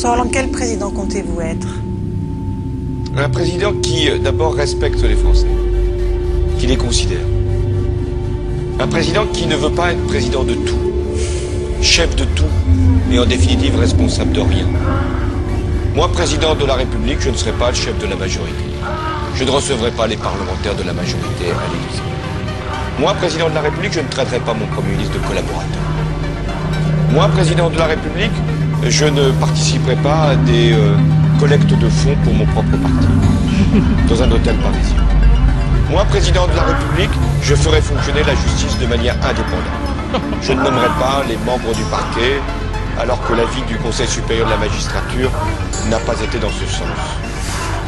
François Hollande, quel président comptez-vous être? Un président qui, d'abord, respecte les Français, qui les considère. Un président qui ne veut pas être président de tout, chef de tout, et en définitive responsable de rien. Moi, président de la République, je ne serai pas le chef de la majorité. Je ne recevrai pas les parlementaires de la majorité à l'Élysée. Moi, président de la République, je ne traiterai pas mon Premier ministre de collaborateur. Moi, président de la République, je ne participerai pas à des collectes de fonds pour mon propre parti, dans un hôtel parisien. Moi, président de la République, je ferai fonctionner la justice de manière indépendante. Je ne nommerai pas les membres du parquet, alors que l'avis du Conseil supérieur de la magistrature n'a pas été dans ce sens.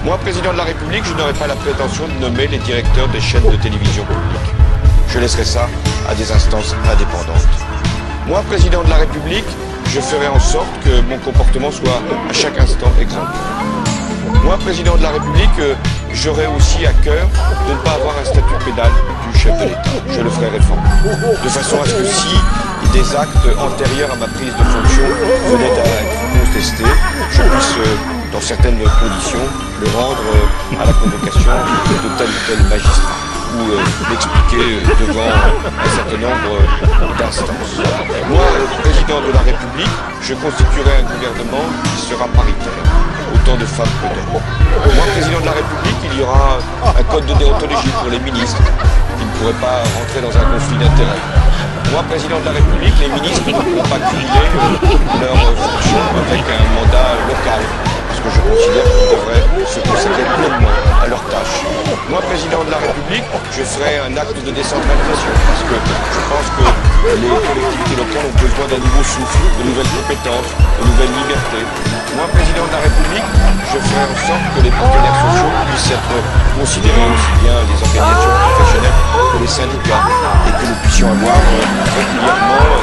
Moi, président de la République, je n'aurai pas la prétention de nommer les directeurs des chaînes de télévision publiques. Je laisserai ça à des instances indépendantes. Moi, président de la République, je ferai en sorte que mon comportement soit à chaque instant exemplaire. Moi, président de la République, j'aurai aussi à cœur de ne pas avoir un statut pénal du chef de l'État. Je le ferai réformer. De façon à ce que si des actes antérieurs à ma prise de fonction venaient à être contestés, je puisse, dans certaines conditions, le rendre à la convocation de tel ou tel magistrat ou l'expliquer devant un certain nombre d'instances. Moi, président de la République, je constituerai un gouvernement qui sera paritaire, autant de femmes que d'hommes. Moi, président de la République, il y aura un code de déontologie pour les ministres qui ne pourraient pas rentrer dans un conflit d'intérêts. Moi, président de la République, les ministres ne pourront pas cumuler leur fonction avec un mandat local, parce que je considère qu'ils devraient se consacrer pleinement à leurs tâches. Moi, président de la République, je ferai un acte de décentralisation, parce que je pense que les collectivités locales ont besoin d'un nouveau souffle, de nouvelles compétences, de nouvelles libertés. Moi, président de la République, je ferai en sorte que les partenaires sociaux puissent être considérés aussi bien les organisations professionnelles que les syndicats, et que nous puissions avoir régulièrement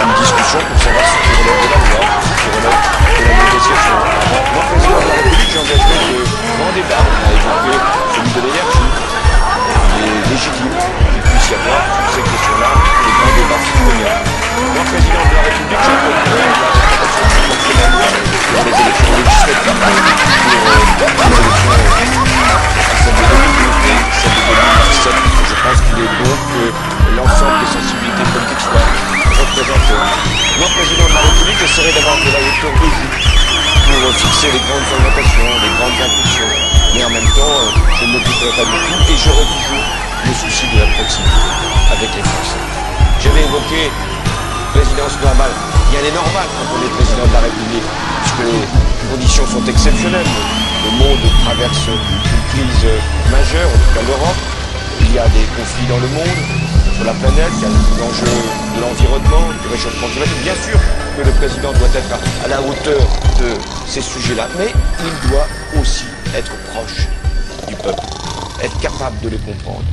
une discussion pour savoir ce qui relève de la loi, ce qui relève de la négociation. Moi, président de la République, j'engagerai de grands débats à évoquer celui de l'énergie. Il est légitime qu'il puisse y avoir sur ces questions-là des grands débats citoyens. Moi, président de la République, j'engagerai la préparation proportionnelle pour les élections législatives, pour les élections à celles de 2012 et celles de 2017, parce que je pense qu'il est bon que l'ensemble des sensibilités politiques soient représentées. Moi, président de la République, j'essaierai d'avoir de la hauteur de vue pour fixer les grandes orientations, les grandes impulsions. Mais en même temps, je ne m'occuperai pas de tout et j'aurai toujours le souci de la proximité avec les Français. J'avais évoqué présidence normale. Rien n'est normal quand on est président de la République, puisque les conditions sont exceptionnelles. Le monde traverse une crise majeure, en tout cas l'Europe. Il y a des conflits dans le monde, sur la planète, il y a l'enjeu de l'environnement, du réchauffement climatique. Bien sûr que le président doit être à la hauteur de ces sujets-là, mais il doit aussi être proche du peuple, être capable de les comprendre.